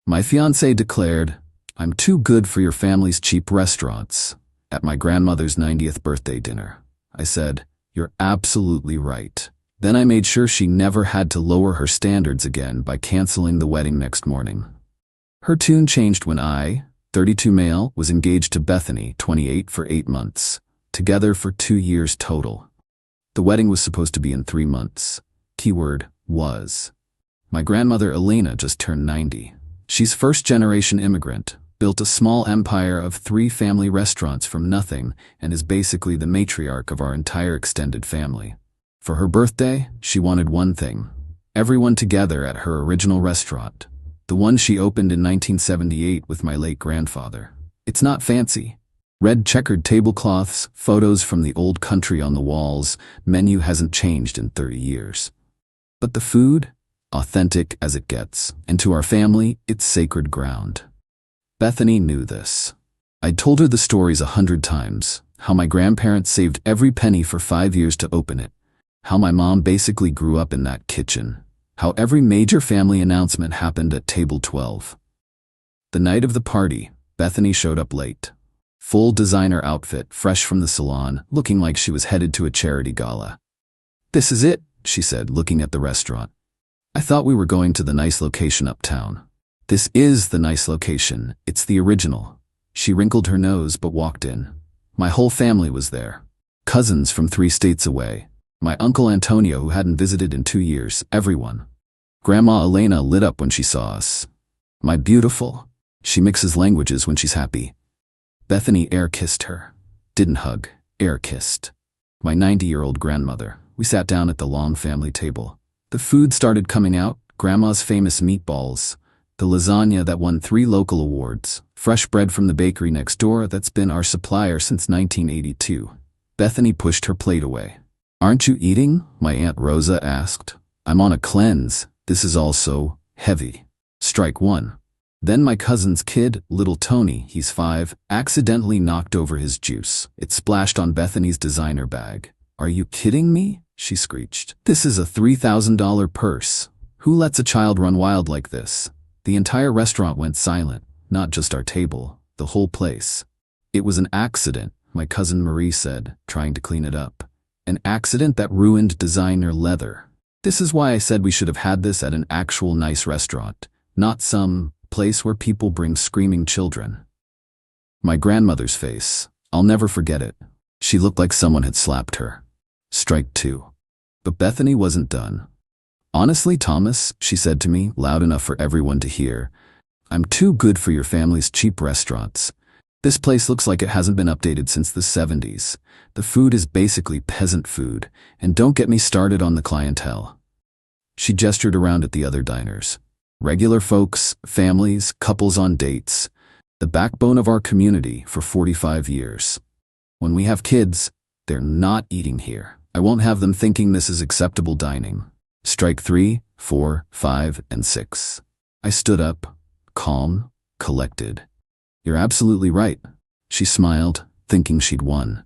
My fiancé declared, "I'm too good for your family's cheap restaurants," at my grandmother's 90th birthday dinner. I said, "You're absolutely right." Then I made sure she never had to lower her standards again by canceling the wedding next morning. Her tune changed when I, 32 male, was engaged to Bethany, 28, for 8 months, together for 2 years total. The wedding was supposed to be in 3 months. Keyword, was. My grandmother Elena just turned 90. She's first-generation immigrant, built a small empire of 3 family restaurants from nothing, and is basically the matriarch of our entire extended family. For her birthday, she wanted one thing: everyone together at her original restaurant, the one she opened in 1978 with my late grandfather. It's not fancy. Red checkered tablecloths, photos from the old country on the walls, menu hasn't changed in 30 years. But the food? Authentic as it gets, and to our family, it's sacred ground. Bethany knew this. I'd told her the stories 100 times, how my grandparents saved every penny for 5 years to open it, how my mom basically grew up in that kitchen, how every major family announcement happened at table 12. The night of the party, Bethany showed up late. Full designer outfit, fresh from the salon, looking like she was headed to a charity gala. "This is it," she said, looking at the restaurant. "I thought we were going to the nice location uptown." "This is the nice location. It's the original." She wrinkled her nose but walked in. My whole family was there. Cousins from 3 states away. My uncle Antonio, who hadn't visited in 2 years, everyone. Grandma Elena lit up when she saw us. "My beautiful." She mixes languages when she's happy. Bethany air-kissed her. Didn't hug, air-kissed. My 90-year-old grandmother. We sat down at the long family table. The food started coming out: Grandma's famous meatballs, the lasagna that won 3 local awards, fresh bread from the bakery next door that's been our supplier since 1982. Bethany pushed her plate away. "Aren't you eating?" my Aunt Rosa asked. "I'm on a cleanse. This is all so heavy." Strike 1. Then my cousin's kid, little Tony, he's 5, accidentally knocked over his juice. It splashed on Bethany's designer bag. "Are you kidding me?" she screeched. "This is a $3,000 purse. Who lets a child run wild like this?" The entire restaurant went silent, not just our table, the whole place. "It was an accident," my cousin Marie said, trying to clean it up. "An accident that ruined designer leather. This is why I said we should have had this at an actual nice restaurant, not some place where people bring screaming children." My grandmother's face, I'll never forget it. She looked like someone had slapped her. Strike 2. But Bethany wasn't done. "Honestly, Thomas," she said to me, loud enough for everyone to hear, "I'm too good for your family's cheap restaurants. This place looks like it hasn't been updated since the 70s. The food is basically peasant food, and don't get me started on the clientele." She gestured around at the other diners. Regular folks, families, couples on dates. The backbone of our community for 45 years. When we have kids, they're not eating here. I won't have them thinking this is acceptable dining. Strike 3, 4, 5, and 6. I stood up, calm, collected. "You're absolutely right." She smiled, thinking she'd won.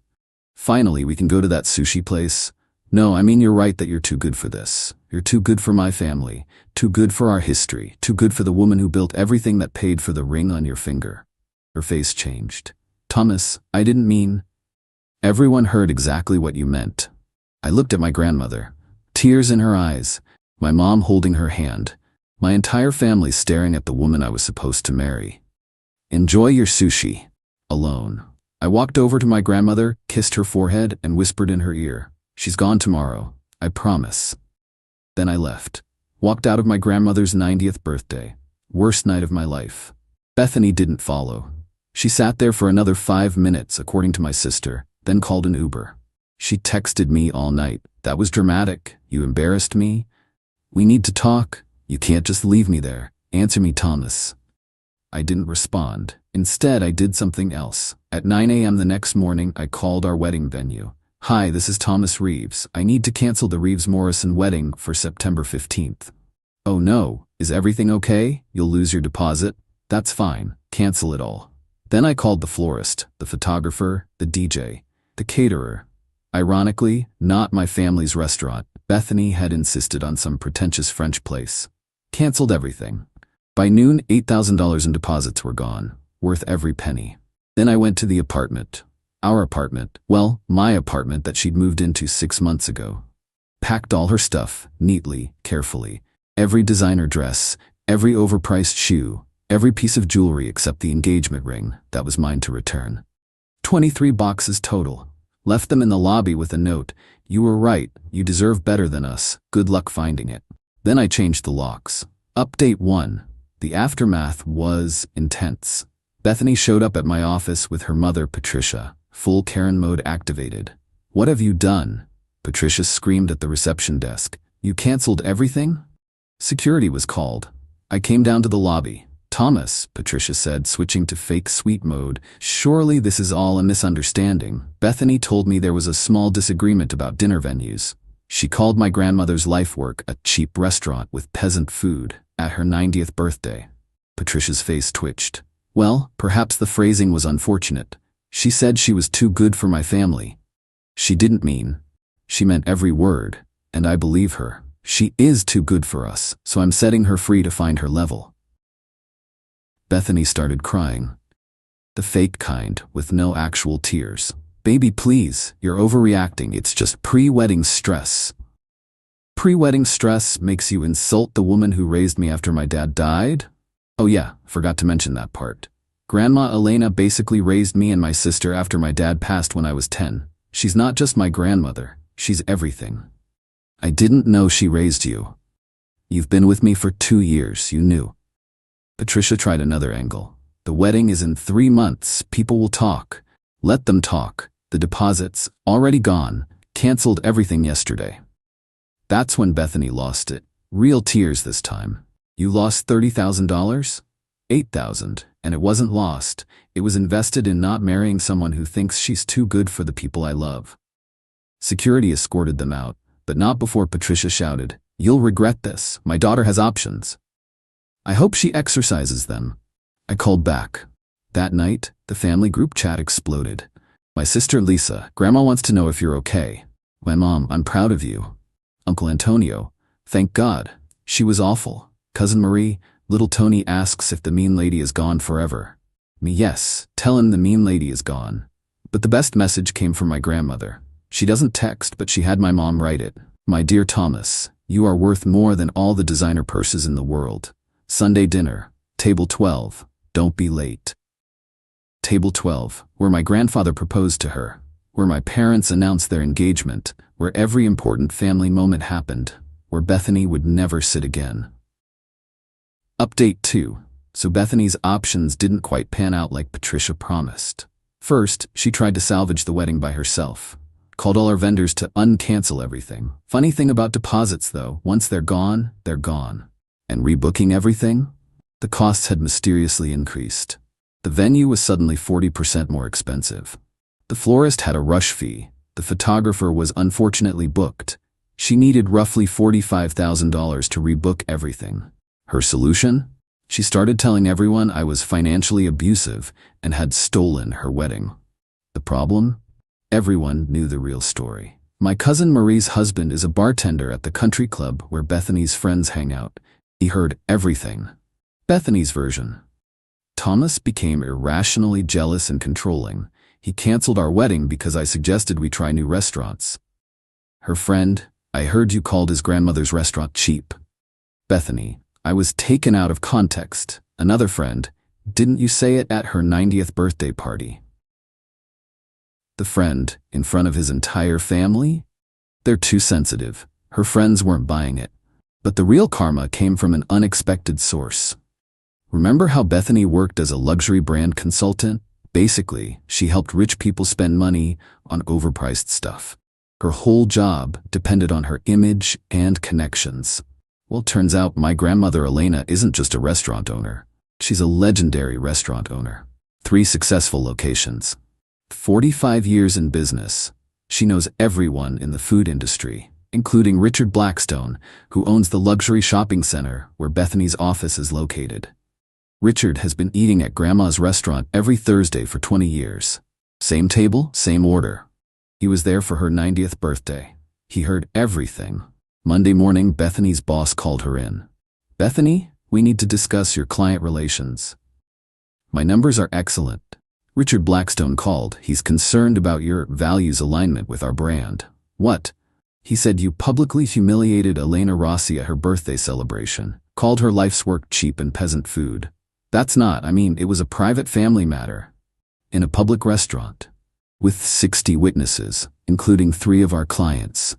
"Finally, we can go to that sushi place." "No, I mean you're right that you're too good for this. You're too good for my family, too good for our history, too good for the woman who built everything that paid for the ring on your finger." Her face changed. "Thomas, I didn't mean—" "Everyone heard exactly what you meant." I looked at my grandmother, tears in her eyes, my mom holding her hand, my entire family staring at the woman I was supposed to marry. "Enjoy your sushi." Alone. I walked over to my grandmother, kissed her forehead, and whispered in her ear, "She's gone tomorrow, I promise." Then I left. Walked out of my grandmother's 90th birthday. Worst night of my life. Bethany didn't follow. She sat there for another 5 minutes, according to my sister, then called an Uber. She texted me all night. "That was dramatic. You embarrassed me. We need to talk. You can't just leave me there. Answer me, Thomas." I didn't respond. Instead, I did something else. At 9 a.m. the next morning, I called our wedding venue. "Hi, this is Thomas Reeves. I need to cancel the Reeves-Morrison wedding for September 15th. "Oh no, is everything okay? You'll lose your deposit?" "That's fine. Cancel it all." Then I called the florist, the photographer, the DJ, the caterer. Ironically, not my family's restaurant. Bethany had insisted on some pretentious French place. Canceled everything. By noon, $8,000 in deposits were gone, worth every penny. Then I went to the apartment. Our apartment, well, my apartment that she'd moved into 6 months ago. Packed all her stuff, neatly, carefully. Every designer dress, every overpriced shoe, every piece of jewelry except the engagement ring that was mine to return. 23 boxes total. Left them in the lobby with a note, "You were right, you deserve better than us, good luck finding it." Then I changed the locks. Update 1. The aftermath was intense. Bethany showed up at my office with her mother, Patricia, full Karen mode activated. "What have you done?" Patricia screamed at the reception desk. "You canceled everything?" Security was called. I came down to the lobby. "Thomas," Patricia said, switching to fake sweet mode, "surely this is all a misunderstanding. Bethany told me there was a small disagreement about dinner venues. She called my grandmother's life work a cheap restaurant with peasant food at her 90th birthday." Patricia's face twitched. "Well, perhaps the phrasing was unfortunate. She said she was too good for my family. She didn't mean. She meant every word, and I believe her. She is too good for us, so I'm setting her free to find her level." Bethany started crying. The fake kind, with no actual tears. "Baby, please, you're overreacting. It's just pre-wedding stress." "Pre-wedding stress makes you insult the woman who raised me after my dad died?" "Oh yeah, forgot to mention that part. Grandma Elena basically raised me and my sister after my dad passed when I was 10. She's not just my grandmother, she's everything." "I didn't know she raised you. You've been with me for 2 years, you knew." Patricia tried another angle. "The wedding is in 3 months, people will talk. Let them talk. The deposits, already gone, canceled everything yesterday." That's when Bethany lost it. Real tears this time. "You lost $30,000? $8,000, and it wasn't lost. It was invested in not marrying someone who thinks she's too good for the people I love." Security escorted them out, but not before Patricia shouted, "You'll regret this. My daughter has options. I hope she exercises them." I called back. That night, the family group chat exploded. "My sister Lisa, Grandma wants to know if you're okay." "My mom, I'm proud of you." "Uncle Antonio, thank God. She was awful." "Cousin Marie, little Tony asks if the mean lady is gone forever." "Me, yes, tell him the mean lady is gone." But the best message came from my grandmother. She doesn't text, but she had my mom write it. "My dear Thomas, you are worth more than all the designer purses in the world. Sunday dinner, table 12, don't be late." Table 12, where my grandfather proposed to her, where my parents announced their engagement, where every important family moment happened, where Bethany would never sit again. Update 2. So Bethany's options didn't quite pan out like Patricia promised. First, she tried to salvage the wedding by herself. Called all our vendors to uncancel everything. Funny thing about deposits though, once they're gone, they're gone. And rebooking everything? The costs had mysteriously increased. The venue was suddenly 40% more expensive. The florist had a rush fee. The photographer was unfortunately booked. She needed roughly $45,000 to rebook everything. Her solution? She started telling everyone I was financially abusive and had stolen her wedding. The problem? Everyone knew the real story. My cousin Marie's husband is a bartender at the country club where Bethany's friends hang out. He heard everything. Bethany's version. Thomas became irrationally jealous and controlling. He canceled our wedding because I suggested we try new restaurants. Her friend, I heard you called his grandmother's restaurant cheap. Bethany, I was taken out of context. Another friend, didn't you say it at her 90th birthday party? The friend, in front of his entire family? They're too sensitive. Her friends weren't buying it. But the real karma came from an unexpected source. Remember how Bethany worked as a luxury brand consultant? Basically, she helped rich people spend money on overpriced stuff. Her whole job depended on her image and connections. Well, turns out my grandmother Elena isn't just a restaurant owner. She's a legendary restaurant owner. 3 successful locations. 45 years in business. She knows everyone in the food industry, including Richard Blackstone, who owns the luxury shopping center where Bethany's office is located. Richard has been eating at Grandma's restaurant every Thursday for 20 years. Same table, same order. He was there for her 90th birthday. He heard everything. Monday morning, Bethany's boss called her in. "Bethany, We need to discuss your client relations. My numbers are excellent. Richard Blackstone called. He's concerned about your values alignment with our brand. What? He said you publicly humiliated Elena Rossi at her birthday celebration, called her life's work cheap and peasant food. That's not, it was a private family matter. In a public restaurant. With 60 witnesses, including 3 of our clients.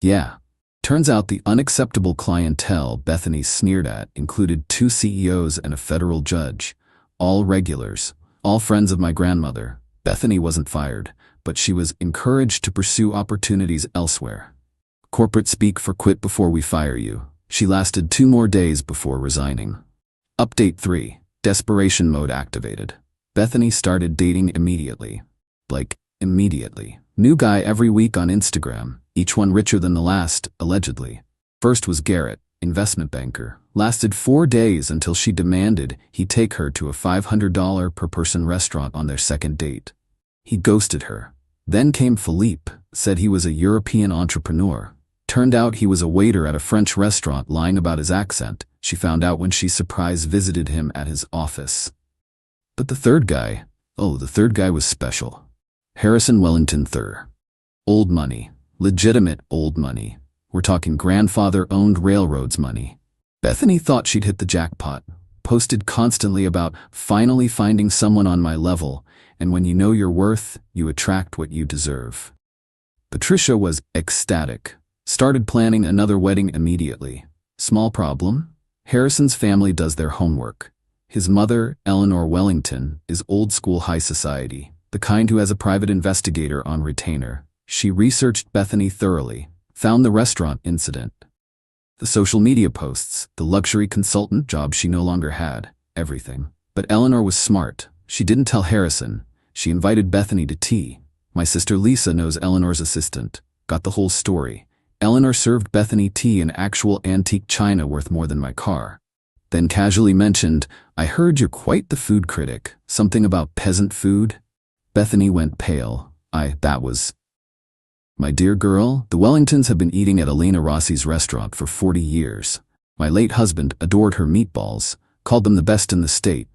Yeah. Turns out the unacceptable clientele Bethany sneered at included 2 CEOs and a federal judge. All regulars. All friends of my grandmother. Bethany wasn't fired, but she was encouraged to pursue opportunities elsewhere. Corporate speak for quit before we fire you. She lasted 2 more days before resigning. Update 3. Desperation mode activated. Bethany started dating immediately. Immediately. New guy every week on Instagram, each one richer than the last, allegedly. First was Garrett, investment banker. Lasted 4 days until she demanded he take her to a $500 per person restaurant on their second date. He ghosted her. Then came Philippe, said he was a European entrepreneur. Turned out he was a waiter at a French restaurant lying about his accent. She found out when she surprise visited him at his office. But the third guy was special. Harrison Wellington III. Old money. Legitimate old money. We're talking grandfather-owned railroads money. Bethany thought she'd hit the jackpot. Posted constantly about finally finding someone on my level, and when you know your worth, you attract what you deserve. Patricia was ecstatic. Started planning another wedding immediately. Small problem? Harrison's family does their homework. His mother, Eleanor Wellington, is old-school high society, the kind who has a private investigator on retainer. She researched Bethany thoroughly, found the restaurant incident, the social media posts, the luxury consultant job she no longer had, everything. But Eleanor was smart. She didn't tell Harrison. She invited Bethany to tea. My sister Lisa knows Eleanor's assistant. Got the whole story. Eleanor served Bethany tea in actual antique china worth more than my car. Then casually mentioned, I heard you're quite the food critic. Something about peasant food? Bethany went pale. That was... My dear girl, the Wellingtons have been eating at Elena Rossi's restaurant for 40 years. My late husband adored her meatballs, called them the best in the state.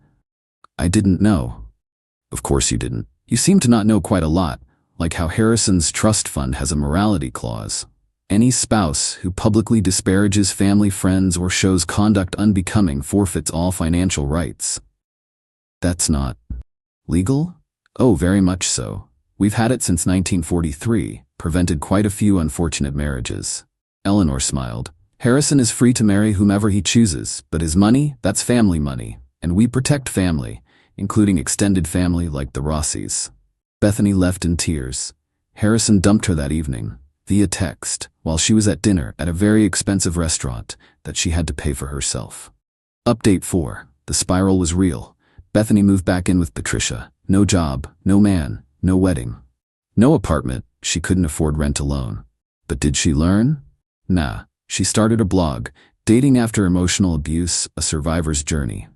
I didn't know. Of course you didn't. You seem to not know quite a lot, like how Harrison's trust fund has a morality clause. Any spouse who publicly disparages family friends or shows conduct unbecoming forfeits all financial rights. That's not legal? Oh, very much so. We've had it since 1943, prevented quite a few unfortunate marriages. Eleanor smiled. Harrison is free to marry whomever he chooses, but his money, that's family money, and we protect family, including extended family like the Rossis. Bethany left in tears. Harrison dumped her that evening, via text, while she was at dinner at a very expensive restaurant that she had to pay for herself. Update 4. The spiral was real. Bethany moved back in with Patricia. No job, no man, no wedding. No apartment, she couldn't afford rent alone. But did she learn? Nah. She started a blog, Dating After Emotional Abuse, A Survivor's Journey.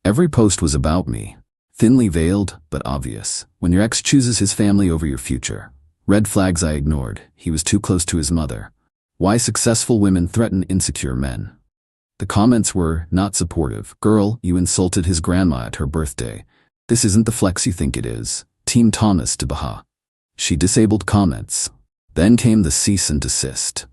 Every post was about me. Thinly veiled, but obvious. When your ex chooses his family over your future. Red flags I ignored. He was too close to his mother. Why successful women threaten insecure men. The comments were not supportive. Girl, you insulted his grandma at her birthday. This isn't the flex you think it is. Team Thomas to Baha. She disabled comments. Then came the cease and desist.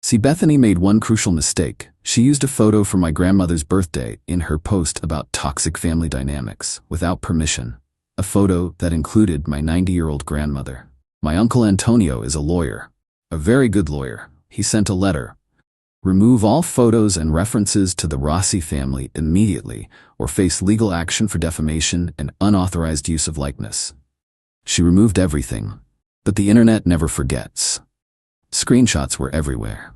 See, Bethany made one crucial mistake. She used a photo from my grandmother's birthday in her post about toxic family dynamics, without permission. A photo that included my 90-year-old grandmother. My uncle Antonio is a lawyer. A very good lawyer. He sent a letter. Remove all photos and references to the Rossi family immediately, or face legal action for defamation and unauthorized use of likeness. She removed everything. But the internet never forgets. Screenshots were everywhere.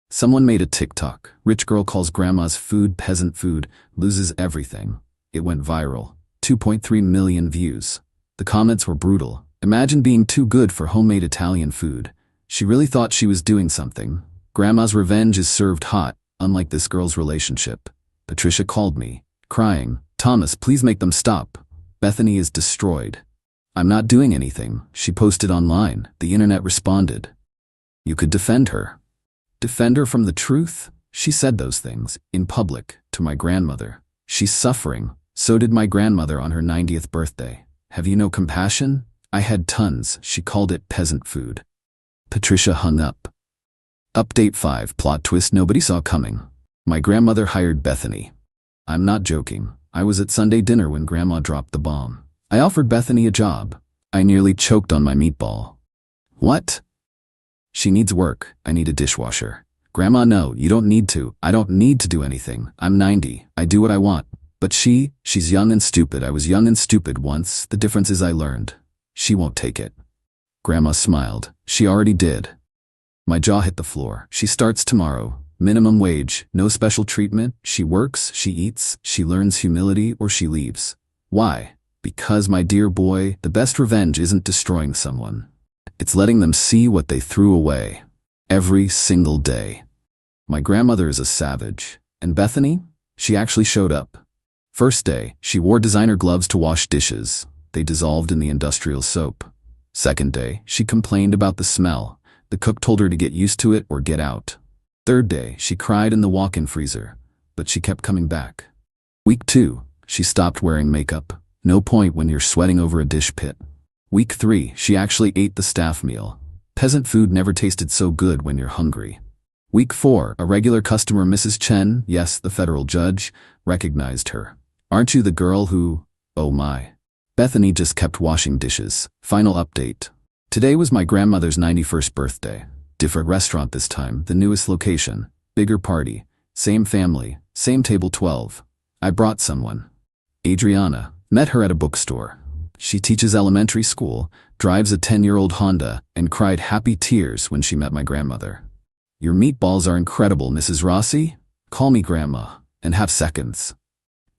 Someone made a TikTok. Rich girl calls grandma's food peasant food, loses everything. It went viral. 2.3 million views. The comments were brutal. Imagine being too good for homemade Italian food. She really thought she was doing something. Grandma's revenge is served hot, unlike this girl's relationship. Patricia called me, crying, Thomas, please make them stop. Bethany is destroyed. I'm not doing anything, she posted online. The internet responded. You could defend her. Defend her from the truth? She said those things, in public, to my grandmother. She's suffering. So did my grandmother on her 90th birthday. Have you no compassion? I had tons. She called it peasant food. Patricia hung up. Update 5. Plot twist nobody saw coming. My grandmother hired Bethany. I'm not joking. I was at Sunday dinner when Grandma dropped the bomb. I offered Bethany a job. I nearly choked on my meatball. What? She needs work. I need a dishwasher. Grandma, no, you don't need to. I don't need to do anything. I'm 90. I do what I want. But she's young and stupid. I was young and stupid once. The difference is I learned. She won't take it. Grandma smiled. She already did. My jaw hit the floor. She starts tomorrow. Minimum wage, no special treatment. She works, she eats, she learns humility, or she leaves. Why? Because, my dear boy, the best revenge isn't destroying someone. It's letting them see what they threw away. Every single day. My grandmother is a savage. And Bethany? She actually showed up. First day, she wore designer gloves to wash dishes. They dissolved in the industrial soap. Second day, she complained about the smell. The cook told her to get used to it or get out. Third day, she cried in the walk-in freezer, but she kept coming back. Week 2, she stopped wearing makeup. No point when you're sweating over a dish pit. Week 3, she actually ate the staff meal. Peasant food never tasted so good when you're hungry. Week 4, a regular customer, Mrs. Chen, yes, the federal judge, recognized her. Aren't you the girl who... Oh my. Bethany just kept washing dishes. Final update. Today was my grandmother's 91st birthday. Different restaurant this time, the newest location. Bigger party. Same family. Same table 12. I brought someone. Adriana. Met her at a bookstore. She teaches elementary school, drives a 10-year-old Honda, and cried happy tears when she met my grandmother. Your meatballs are incredible, Mrs. Rossi. Call me Grandma, and have seconds.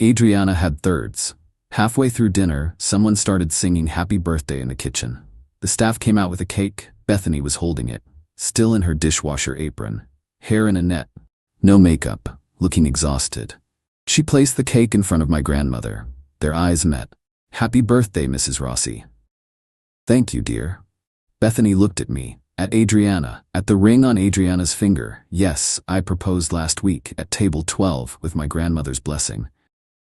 Adriana had thirds. Halfway through dinner, someone started singing happy birthday in the kitchen. The staff came out with a cake. Bethany was holding it, still in her dishwasher apron, hair in a net, no makeup, looking exhausted. She placed the cake in front of my grandmother. Their eyes met. Happy birthday, Mrs. Rossi. Thank you, dear. Bethany looked at me, at Adriana, at the ring on Adriana's finger. Yes, I proposed last week at table 12 with my grandmother's blessing.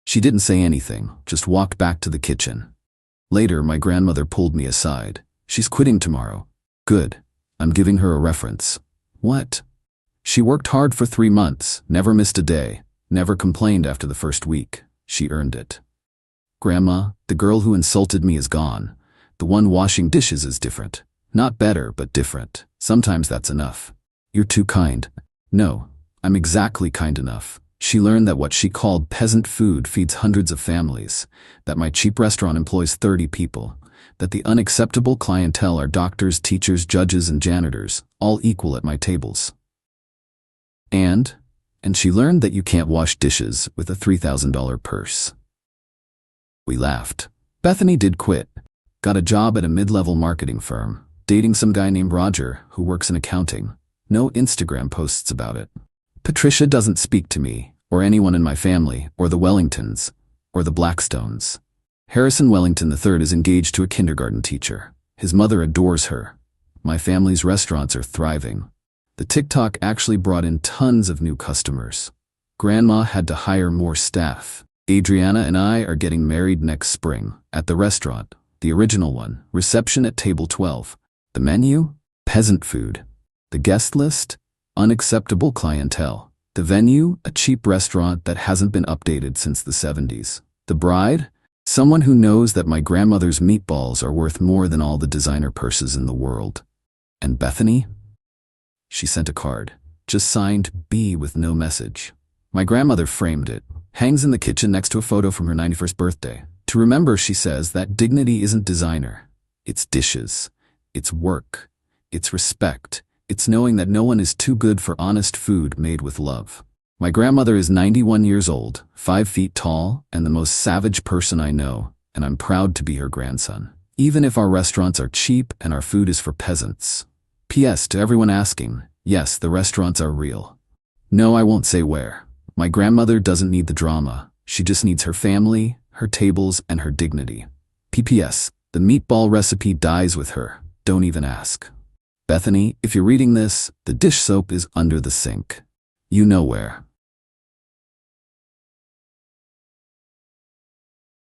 She didn't say anything, just walked back to the kitchen. Later, my grandmother pulled me aside. She's quitting tomorrow. Good. I'm giving her a reference. What? She worked hard for 3 months, never missed a day, never complained after the first week. She earned it. Grandma, the girl who insulted me is gone. The one washing dishes is different. Not better, but different. Sometimes that's enough. You're too kind. No, I'm exactly kind enough. She learned that what she called peasant food feeds hundreds of families, that my cheap restaurant employs 30 people, that the unacceptable clientele are doctors, teachers, judges, and janitors, all equal at my tables. And she learned that you can't wash dishes with a $3,000 purse. We laughed. Bethany did quit. Got a job at a mid-level marketing firm, dating some guy named Roger who works in accounting. No Instagram posts about it. Patricia doesn't speak to me, or anyone in my family, or the Wellingtons, or the Blackstones. Harrison Wellington III is engaged to a kindergarten teacher. His mother adores her. My family's restaurants are thriving. The TikTok actually brought in tons of new customers. Grandma had to hire more staff. Adriana and I are getting married next spring, at the restaurant, the original one, reception at table 12. The menu? Peasant food. The guest list? Unacceptable clientele. The venue? A cheap restaurant that hasn't been updated since the 70s. The bride? Someone who knows that my grandmother's meatballs are worth more than all the designer purses in the world. And Bethany? She sent a card, just signed B with no message. My grandmother framed it, hangs in the kitchen next to a photo from her 91st birthday. To remember, she says, that dignity isn't designer. It's dishes. It's work. It's respect. It's knowing that no one is too good for honest food made with love. My grandmother is 91 years old, 5 feet tall, and the most savage person I know, and I'm proud to be her grandson. Even if our restaurants are cheap and our food is for peasants. P.S. to everyone asking, yes, the restaurants are real. No, I won't say where. My grandmother doesn't need the drama. She just needs her family, her tables, and her dignity. P.P.S. The meatball recipe dies with her. Don't even ask. Bethany, if you're reading this, the dish soap is under the sink. You know where.